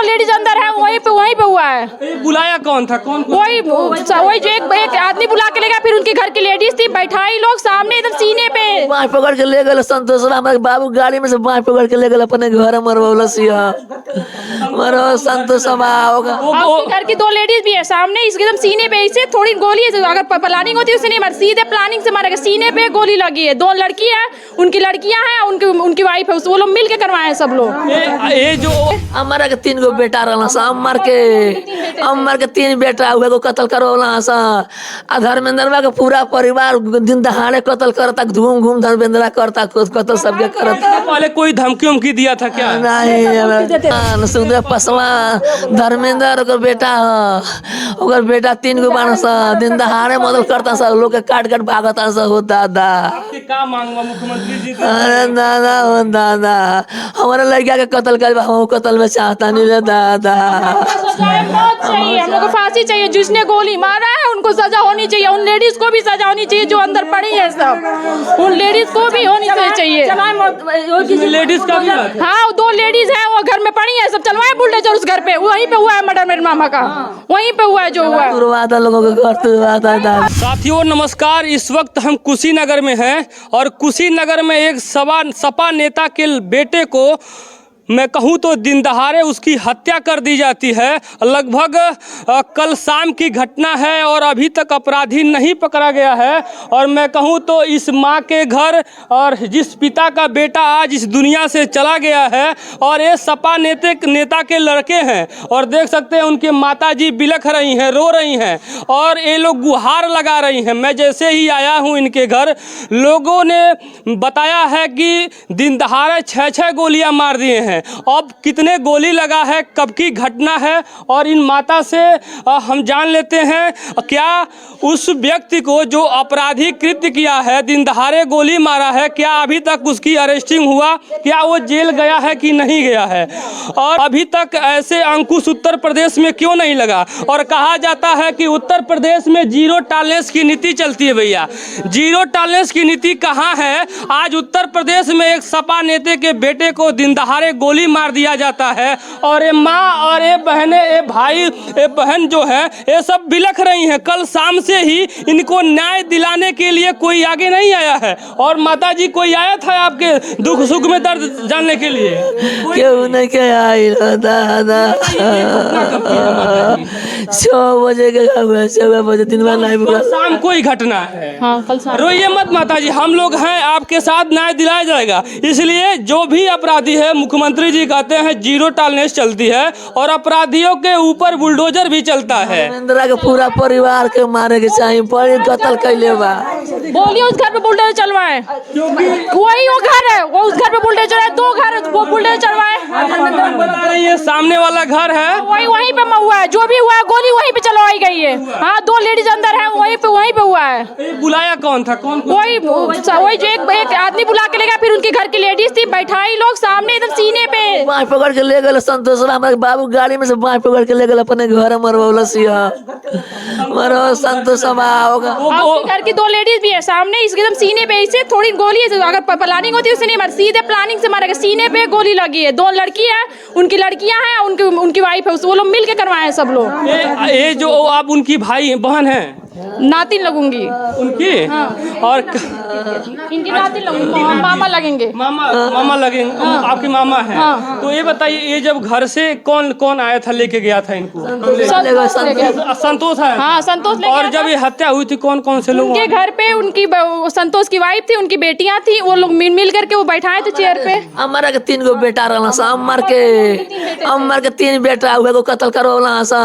Ladies अंदर है, वहीं पे हुआ है। बुलाया कौन था? कौन? वही जो एक आदमी बुला के ले गया, फिर उनके घर की लेडीज थी, बैठाई लोग सामने एकदम सीने पे बाँह पकड़ के ले गए संतोष हमारे बाबू गाड़ी में से बाँह पकड़ के ले गए अपने घर मरवलस मरो संतोष होगा। घर की दो लेडीज भी है सामने, एकदम सीने पे इसे थोड़ी गोली है, अगर प्लानिंग होती है उसे नहीं मार, सीधे प्लानिंग से मारेगा। सीने पे गोली लगी है, दो लड़की है, उनकी लड़कियां हैं, उनकी वाइफ है, वो लोग मिल के करवाए हैं सब लोग। ये जो हमारा के 3 गो बेटा रहला सा, अमर के 3 बेटा हुए को कत्ल करवला सा। धर्मेंद्रवा के पूरा परिवार दिन दहाड़े कत्ल करता, घूम धर्मेंद्रा करता, कत्ल सबके करता। पहले कोई धमकी उमकी दिया था क्या? नहीं, सुखदेव पसवा धर्मेंद्र ओकर बेटा है, ओकर बेटा 3 गो बान सा, दिन दहाड़े मदद करता सा, लोग के काट भागता सा। हो दादा क्या मांगवा मुख्यमंत्री जी? अरे दादा हो दादा, हमारे लड़किया के कत्ल कर, हम कत्ल में चाहता नहीं रे दादा। चाहिए हम लोग को फांसी चाहिए, जिसने गोली मारा है उनको सजा होनी चाहिए, उन लेडीज को भी सजा होनी चाहिए जो अंदर पड़ी है, सब उन लेडीज को भी होनी चाहिए। लेडीज का भी? हाँ, 2 लेडीज हैं, वो घर में पड़ी है, सब चलवाए बुलडोजर उस घर पे, वहीं पे हुआ है मर्डर मेरे मामा का, वहीं पे हुआ है जो हुआ है। लोगों के घर। साथियों नमस्कार, इस वक्त हम कुशीनगर में हैं और कुशीनगर में एक सपा नेता के बेटे को मैं कहूँ तो दिन दहाड़े उसकी हत्या कर दी जाती है। लगभग कल शाम की घटना है और अभी तक अपराधी नहीं पकड़ा गया है। और मैं कहूँ तो इस माँ के घर और जिस पिता का बेटा आज इस दुनिया से चला गया है, और ये सपा नेता के लड़के हैं, और देख सकते हैं उनके माताजी बिलख रही हैं, रो रही हैं, और ये लोग गुहार लगा रही हैं। मैं जैसे ही आया हूँ इनके घर, लोगों ने बताया है कि दिन दहाड़े 6 गोलियाँ मार दिए हैं। अब कितने गोली लगा है, कब की घटना है, और इन माता से हम जान लेते हैं क्या उस व्यक्ति को जो अपराधी कृत्य किया है, दिन दहाड़े गोली मारा है, क्या अभी तक उसकी अरेस्टिंग हुआ, क्या वो जेल गया है कि नहीं गया है, और अभी तक ऐसे अंकुश उत्तर प्रदेश में क्यों नहीं लगा। और कहा जाता है कि उत्तर प्रदेश में 0 टॉलरेंस की नीति चलती है। भैया 0 टॉलरेंस की नीति कहाँ है? आज उत्तर प्रदेश में एक सपा नेता के बेटे को दिन दहाड़े गोली मार दिया जाता है, और ये माँ और ये बहनें, ये भाई, ये बहन जो है, ये सब बिलख रही हैं। कल शाम से ही इनको न्याय दिलाने के लिए कोई आगे नहीं आया है। और माता जी कोई आया था आपके दुख सुख में दर्द जानने के लिए? क्यों नहीं क्या आई दादा? 6 बजे के 6 बजे दिन में नहीं बुला, शाम कोई घटना है। हाँ, कल शाम। रोइए मत माता जी, हम लोग हैं आपके साथ, न्याय दिलाया जाएगा। इसलिए जो भी अपराधी है, मुख्यमंत्री जी कहते हैं 0 टॉलरेंस चलती है, और अपराधियों के ऊपर बुलडोजर भी चलता है। धर्मेंद्रा के पूरा परिवार के मारे के चाहिए, बड़ी कत्ल कैले बा। बोलिए उस घर पे बुलडोजर चलवाए, वही वो घर है, वो उस घर पे बुलडोजर है, 2 घर वो बुलडोजर चलवाए। बता रही है सामने वाला घर है, वहीं पे हुआ है, जो भी हुआ है गोली वहीं पे चलवाई गई है। हाँ, 2 लेडीज अंदर है, वहीं पे हुआ है। बुलाया कौन था? कौन? वही जो एक आदमी बुला के ले गया, फिर उनके घर की लेडीज थी, बैठाई लोग सामने एकदम सीने पे बाँह पकड़ के ले गए संतोष हमारे बाबू गाड़ी में से बाँह पकड़ के ले गए अपने घर मरवलस मरो संतोष होगा। घर की 2 लेडीज भी है सामने, एकदम सीने पे इसे थोड़ी गोली है, अगर प्लानिंग होती है उसे नहीं मार, सीधे प्लानिंग से मारेगा। सीने पे गोली लगी है, 2 लड़की है, उनकी लड़कियां हैं, उनकी वाइफ है, वो लोग मिल के करवाए हैं सब लोग। ये जो आप उनकी भाई बहन है, नातिन लगूंगी उनकी? हाँ। और इनकी नातिन लगूंगी, मामा लगेंगे। मामा लगेंगे। हाँ। आपकी मामा है। हाँ। तो ये बताइए, ये जब घर से कौन आया था, लेके गया था इनको? संतोष है। हाँ, संतोष। और जब ये हत्या हुई थी, कौन से लोग? उनके घर पे उनकी संतोष की वाइफ थी, उनकी बेटियां थी, वो लोग मिल करके वो बैठाए थे चेयर पे। हमारा के 3 गो बेटा रहला सा, अमर के 3 बेटा हुए को कत्ल करवला सा।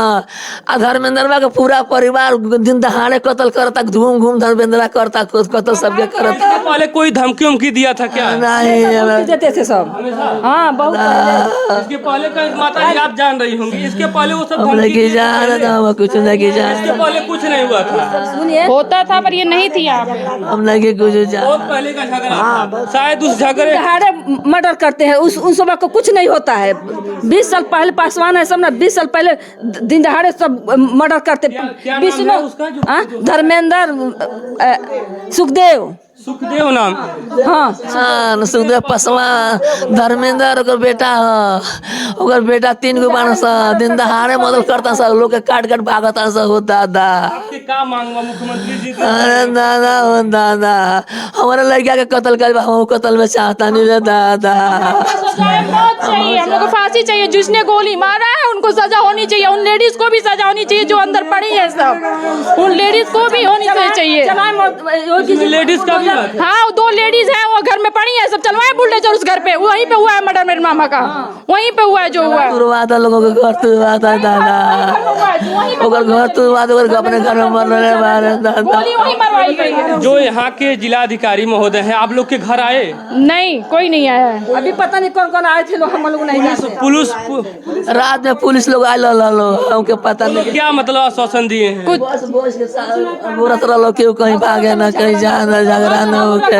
धर्मेंद्रवा के पूरा परिवार दिन दहाड़े कत्ल करता, घूम धर्मेंद्रा करता, कत्ल सबके करता। पहले कोई धमकी उमकी दिया था क्या? नहीं, देते थे सब। हाँ, बहुत। इसके पहले का माता जी आप जान रही होंगी, इसके पहले वो सब नहीं जान, कुछ नहीं जान, इसके पहले कुछ नहीं हुआ था। होता था पर ये नहीं थी यहाँ पे। हम नहीं कुछ जान। बहुत पहले का झगड़ा था। शायद उस झगड़े दहाड़े मर्डर करते हैं, उस समय को कुछ नहीं होता है। 20 साल पहले पासवान है सब ना, 20 साल पहले दिन दहाड़े सब मर्डर करते। क्या नाम है उसका? धर्मेंद्र, सुखदेव सुखदेव नाम। हाँ हाँ सुखदेव पासवान, धर्मेंद्र ओकर बेटा ह। ओकर बेटा 3 गो बान सा, दिन दहाड़े मदद करता सा, लोग के काट काट भागता सा। हो दादा, आपके का मांगवा मुख्यमंत्री जी से? अरे दादा हो दादा, हमारे लड़का के कत्ल कर, हम कत्ल में चाहता नहीं रे दादा। सजाए मौत चाहिए, हम लोग को फांसी चाहिए। जिसने गोली मारा है उनको सजा होनी चाहिए। उन लेडीज को भी सजा होनी चाहिए जो अंदर पड़ी है सब, उन लेडीज को भी होनी चाहिए। लेडीज का भी है? हाँ 2 लेडीज हैं, वो घर में पड़ी है, सब चलवाए बुलडोजर उस घर पे। वहीं पे हुआ है मर्डर मेरे मामा का, वहीं पे हुआ है जो हुआ है। तुरवाता लोगों के घर तुरवाता दादा, ओकर घर तुरवाता, ओकर अपने घर में मर रहे मारे दादा। गोली वहीं मरवाई गई है। जो यहाँ के जिलाधिकारी महोदय हैं, आप लोग के घर आए? नहीं, कोई नहीं आया है। अभी पता नहीं कौन कौन आए थे लोग, हम लोग नहीं जानते। पुलिस रात में पुलिस लोग आए लो हमके पता नहीं। क्या मतलब आश्वासन दिए हैं? कुछ बस बोझ के साथ बोलत रहो क्यों कहीं भागे ना, कहीं जाना झगड़ा न हो के।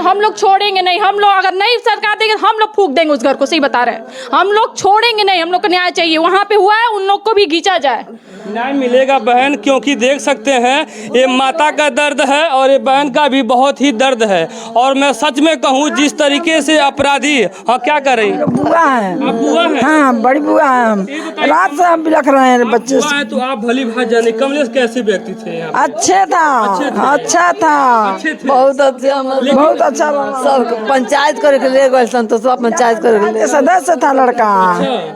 हम लोग छोड़ेंगे नहीं। हम लोग अगर नहीं सरकार देंगे हम लोग फूक देंगे उस घर को, सही बता रहे हैं। हम लोग छोड़ेंगे नहीं, हम लोग को न्याय चाहिए। वहाँ पे हुआ है, उन लोग को भी खींचा जाए। न्याय मिलेगा बहन, क्योंकि देख सकते हैं ये माता का दर्द है और ये बहन का भी बहुत ही दर्द है। और मैं सच में कहूँ जिस तरीके से अपराधी, हाँ क्या कर रही हैं? बुआ है। आप बुआ हैं? हाँ बड़ी बुआ है हम। रात से हम बिलख रहे हैं बच्चे बुआ से। हैं तो आप भली भात जाने। कमलेश कैसे व्यक्ति थे आप? अच्छे था, अच्छा था, अच्छे थे। बहुत अच्छा, बहुत अच्छा लगा। सब पंचायत करे के ले गए सन, तो सब पंचायत करे के ले। सदस्य था लड़का।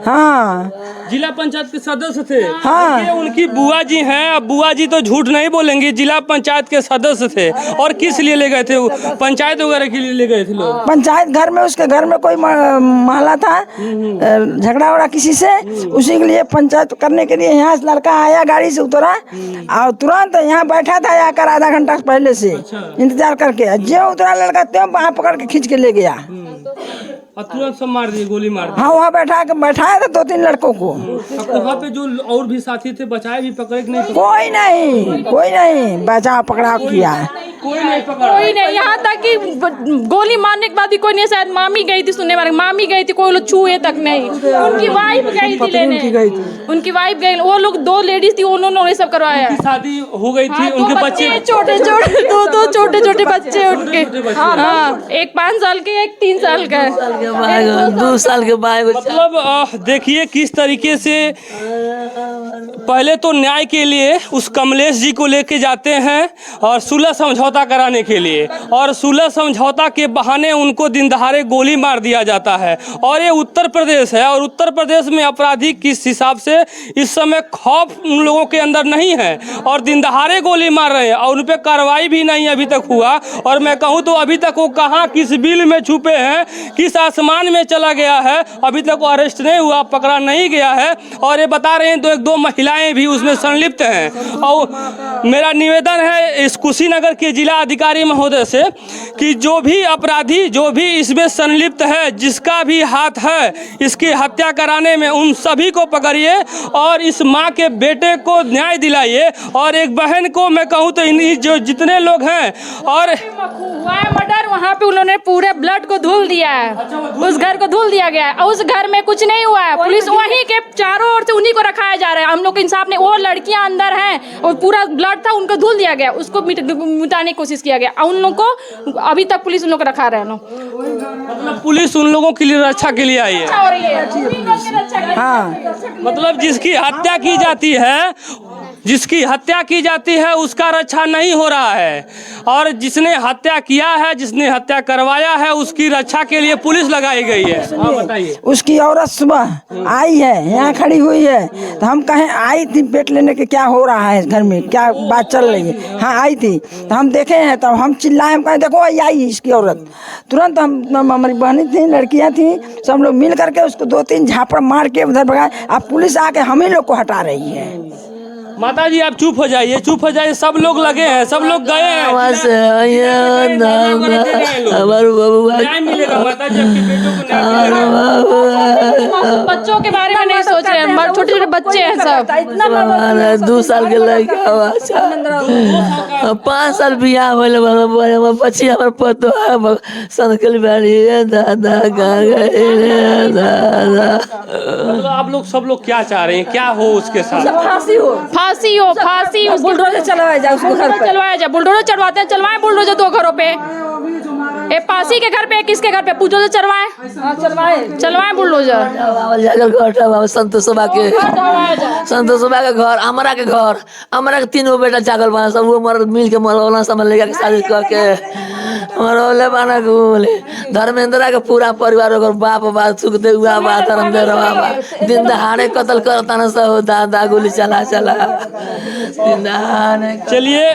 हाँ जिला पंचायत के सदस्य थे। हाँ। ये उनकी बुआ जी हैं। अब बुआ जी तो झूठ नहीं बोलेंगी, जिला पंचायत के सदस्य थे। और किस लिए ले गए थे? पंचायत वगैरह के लिए ले गए थे लोग? पंचायत घर में, उसके घर में कोई महला था, झगड़ा वगड़ा किसी से, उसी के लिए पंचायत करने के लिए यहाँ से लड़का आया, गाड़ी से उतरा और तुरंत यहाँ बैठा था आकर आधा घंटा पहले से इंतजार करके। जो उतरा लड़का त्यों वहाँ पकड़ के खींच के ले गया और तुरंत सब मार दिए, गोली मार दी। हाँ वहाँ बैठाया था 2-3 लड़कों को। वहाँ पे जो और भी साथी थे बचाए भी, पकड़े कि नहीं? कोई नहीं बचा पकड़ा किया। कोई नहीं पकड़ा। कोई नहीं, यहाँ तक कि गोली मारने के बाद भी कोई नहीं। शायद मामी गई थी सुनने वाले, मामी गई थी, कोई लोग छुए तक नहीं। उनकी वाइफ गई थी लेने, उनकी वाइफ गई। वो लोग 2 लेडीज थी, उन्होंने सब करवाया। शादी हो गई थी। हाँ, उनके बच्चे छोटे छोटे, 2 छोटे छोटे बच्चे उनके। हाँ, एक 5 साल के, एक 3 साल का है। 2 साल के बाद। मतलब देखिए किस तरीके से पहले तो न्याय के लिए उस कमलेश जी को लेके जाते हैं और सुलह समझौता कराने के लिए, और सुलह समझौता के बहाने उनको दिन दहाड़े गोली मार दिया जाता है। और ये उत्तर प्रदेश है, और उत्तर प्रदेश में अपराधी किस हिसाब से इस समय खौफ उन लोगों के अंदर नहीं है और दिन दहाड़े गोली मार रहे हैं, और उन पर कार्रवाई भी नहीं अभी तक हुआ। और मैं कहूँ तो अभी तक वो कहाँ, किस बिल में छुपे हैं, किस आसमान में चला गया है, अभी तक वो अरेस्ट नहीं हुआ, पकड़ा नहीं गया है। और ये बता रहे हैं 1-2 महिलाएं भी उसमें संलिप्त हैं। और मेरा निवेदन है इस कुशीनगर के जिला अधिकारी महोदय से कि जो भी अपराधी, जो भी इसमें संलिप्त है, जिसका भी हाथ है इसकी हत्या कराने में, उन सभी को पकड़िए और इस माँ के बेटे को न्याय दिलाइए। और एक बहन को मैं कहूँ तो इन जो जितने लोग हैं, और हुआ है मर्डर, वहाँ पे उन्होंने पूरे ब्लड को धुल दिया है, उस घर को धुल दिया गया है। उस घर में कुछ नहीं हुआ है। पुलिस वहीं के चारों ओर से उन्हीं को रखाया जा रहा है। हम लोग को इंसाफ नहीं, वो लड़कियां अंदर हैं और पूरा ब्लड था, उनको धुल दिया गया, उसको मिटाने की कोशिश किया गया। उन लोग को अभी तक पुलिस उन लोग को रखा रहे हैं। मतलब पुलिस उन लोगों के लिए रक्षा के लिए आई है। हाँ मतलब जिसकी हत्या की जाती है, जिसकी हत्या की जाती है उसका रक्षा नहीं हो रहा है, और जिसने हत्या किया है, जिसने हत्या करवाया है, उसकी रक्षा के लिए पुलिस लगाई गई है। हाँ बताइए। उसकी औरत सुबह आई है, यहाँ खड़ी हुई है, तो हम कहें आई थी पेट लेने के, क्या हो रहा है घर में, क्या बात चल रही है। हाँ आई थी, तो हम देखे हैं, तब हम चिल्लाए, हम कहें देखो आई इसकी औरत। तुरंत हम, हमारी बहनी थी, लड़कियाँ थी, सब लोग मिल करके उसको 2-3 झापड़ मार के उधर भगाए। अब पुलिस आके हम ही लोग को हटा रही है। माता जी आप चुप हो जाइए, चुप हो जाइए। सब लोग लगे हैं, सब लोग गए हैं। न्याय मिलेगा माता जी, आपके बेटों को न्याय मिलेगा। बच्चों के बारे में नहीं सोच रहे हैं, छोटे छोटे बच्चे हैं सब। 2 साल के लड़का, 5 साल बियाह होले, बच्ची हमारे पतो है सनकल बाड़ी है दादा, कहाँ गए दादा। मतलब आप लोग सब लोग क्या चाह रहे हैं, क्या हो उसके साथ? फांसी हो। फांसी हो, फांसी बुलडोजर चलवाया जाए उसको घर पे। चलवाया जाए, बुलडोजर चलवाते हैं, चलवाए बुलडोजर 2 घरों पे, एक पासी के घर पे, किसके घर पे बुलडोजर चलवाए, चलवाए बुलडोजर। संतोष सभा के घर, अमरा के घर, अमरा के 3 बेटा जागल बना सब, वो मर मिल के मरौला सब लेकर के शादी करके मरौले बना के बोले धर्मेंद्र के पूरा परिवार ओकर बाप बा, सुखदेव बा, धर्मदेव बा, दिन दहाड़े कत्ल करता न सब, दादा गोली चला दिन दहाड़े। चलिए,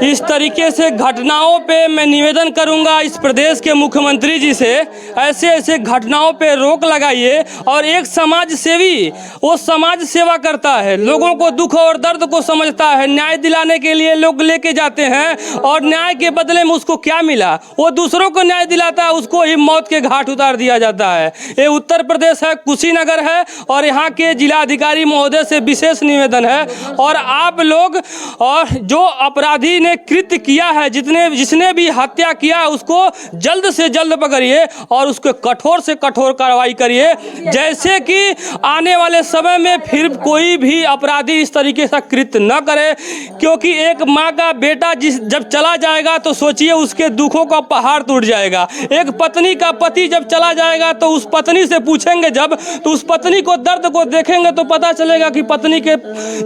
इस तरीके से घटनाओं पे मैं निवेदन करूंगा इस प्रदेश के मुख्यमंत्री जी से, ऐसे ऐसे घटनाओं पे रोक लगाइए। और एक समाज सेवी वो समाज सेवा करता है, लोगों को दुख और दर्द को समझता है, न्याय दिलाने के लिए लोग लेके जाते हैं और न्याय के बदले में उसको क्या मिला, वो दूसरों को न्याय दिलाता है, उसको ही मौत के घाट उतार दिया जाता है। ये उत्तर प्रदेश है, कुशीनगर है, और यहाँ के जिलाधिकारी महोदय से विशेष निवेदन है, और आप लोग और जो अपराधी ने कृत्य किया है, जिसने भी हत्या किया, उसको जल्द से जल्द पकड़िए और उसको कठोर से कठोर कार्रवाई करिए, जैसे कि आने वाले समय में फिर कोई भी अपराधी इस तरीके से कृत्य न करे। क्योंकि एक माँ का बेटा जब चला जाएगा तो सोचिए उसके दुखों का पहाड़ टूट जाएगा। एक पत्नी का पति जब चला जाएगा तो उस पत्नी से पूछेंगे जब, तो उस पत्नी को दर्द को देखेंगे तो पता चलेगा कि पत्नी के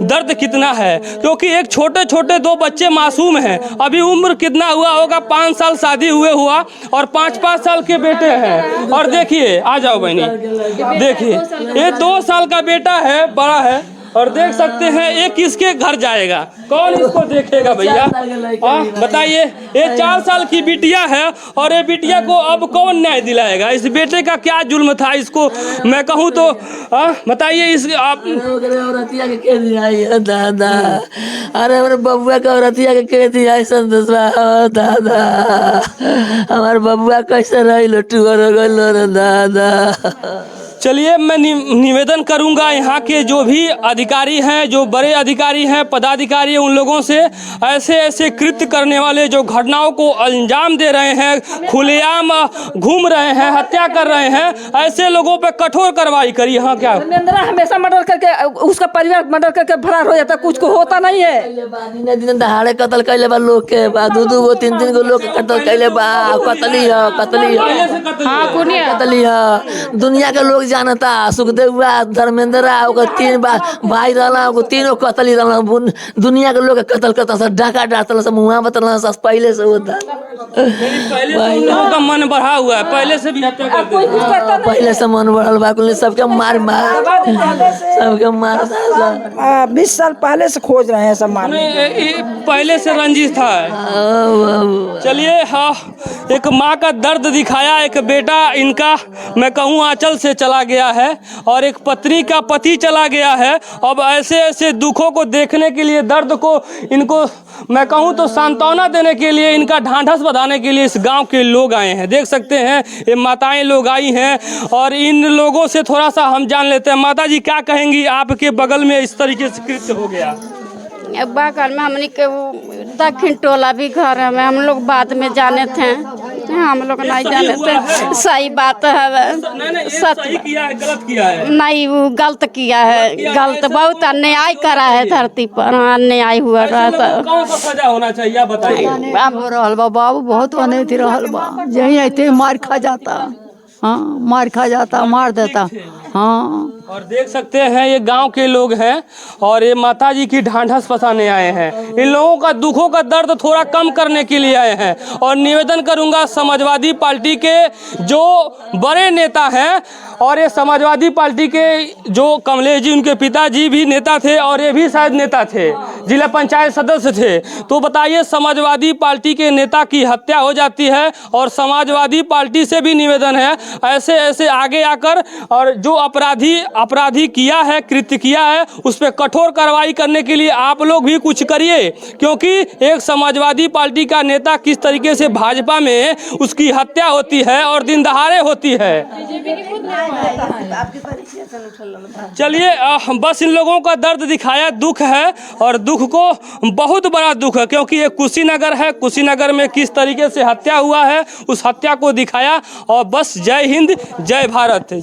दर्द कितना है। क्योंकि एक छोटे छोटे 2 बच्चे मासूम हैं, अभी उम्र कितना हुआ होगा, 5 साल शादी हुआ और 5-5 साल के बेटे हैं। और देखिए, आ जाओ बहनी, देखिए ये 2 साल का बेटा है, बड़ा है, और देख सकते हैं ये किसके घर जाएगा, कौन इसको देखेगा भैया, बताइए। ये 4 साल की बिटिया है और ये बिटिया को अब कौन न्याय दिलाएगा, इस बेटे का क्या जुल्म था, इसको मैं कहूँ तो बताइए। इस आप औरतिया के कह दिया दादा, अरे हमारे बबुआ का औरतिया के कह दिया संतोष दादा, हमारे बबुआ कैसे रही लट्टू दादा। चलिए, मैं निवेदन करूंगा यहाँ के जो भी अधिकारी हैं, जो बड़े अधिकारी हैं, पदाधिकारी हैं, उन लोगों से ऐसे ऐसे कृत्य करने वाले जो घटनाओं को अंजाम दे रहे हैं, खुलेआम घूम रहे हैं, हत्या कर रहे हैं, ऐसे लोगों पे कठोर कार्रवाई करिए। हाँ, क्या धर्मेंद्र हमेशा मर्डर करके, उसका परिवार मर्डर करके फरार हो जाता, कुछ को होता नहीं है। दिन दहाड़े कत्ल कैले बा लोग के, 2-2 गो 3-3 गो लोग कत्ल कैले बा, कतली है दुनिया के लोग जानता। सुखदेव धर्मेंद्र ओकर 3 भाई रहला, ओकर 3 कतली रहला, दुनिया के लोग कत्ल करता, सब डाका डालता, सब मुँह बतला, सब पहले से होता। पहले लोगों का मन बढ़ा हुआ है, पहले से भी हत्या करते हैं, पहले से मन बढ़ल बा, सबके मार सबके मार 20 साल पहले से खोज रहे हैं सब मारने, पहले से रंजिश था। चलिए, हाँ, एक माँ का दर्द दिखाया, एक बेटा इनका मैं कहूँ आंचल से चला गया है और एक पत्नी का पति चला गया है। अब ऐसे ऐसे दुखों को देखने के लिए, दर्द को इनको मैं कहूँ तो सांत्वना देने के लिए, इनका ढांढस बढ़ाने के लिए इस गांव के लोग आए हैं। देख सकते हैं ये माताएं लोग आई हैं और इन लोगों से थोड़ा सा हम जान लेते हैं। माता जी, क्या कहेंगी, आपके बगल में इस तरीके से कृत्य हो गया? बगल में हमने के दक्षिण टोला भी घर है, हम लोग बाद में जाने थे, हम लोग नहीं जाने थे। सही बात है, सच किया है, गलत किया है? नहीं, वो गलत किया है, गलत बहुत अन्याय करा है धरती पर, अन्याय हुआ रहा। कौन सा सजा होना चाहिए बताइए? अब रहल बा बाबू, बहुत अनैति रहल बा, यही ऐसे मार खा जाता, हाँ मार खा जाता, मार देता। हाँ, और देख सकते हैं ये गांव के लोग हैं और ये माता जी की ढांढस बसाने आए हैं, इन लोगों का दुखों का दर्द थोड़ा कम करने के लिए आए हैं। और निवेदन करूंगा समाजवादी पार्टी के जो बड़े नेता हैं, और ये समाजवादी पार्टी के जो कमलेश जी, उनके पिताजी भी नेता थे और ये भी शायद नेता थे, जिला पंचायत सदस्य थे। तो बताइए, समाजवादी पार्टी के नेता की हत्या हो जाती है और समाजवादी पार्टी से भी निवेदन है ऐसे ऐसे आगे आकर और जो अपराधी किया है, कृत्य किया है, उस पर कठोर कार्रवाई करने के लिए आप लोग भी कुछ करिए। क्योंकि एक समाजवादी पार्टी का नेता किस तरीके से भाजपा में उसकी हत्या होती है और दिन दहाड़े होती है। चलिए, बस इन लोगों का दर्द दिखाया, दुख है और दुख को बहुत बड़ा दुख है, क्योंकि ये कुशीनगर है, कुशीनगर में किस तरीके से हत्या हुआ है उस हत्या को दिखाया। और बस जय हिंद, जय भारत।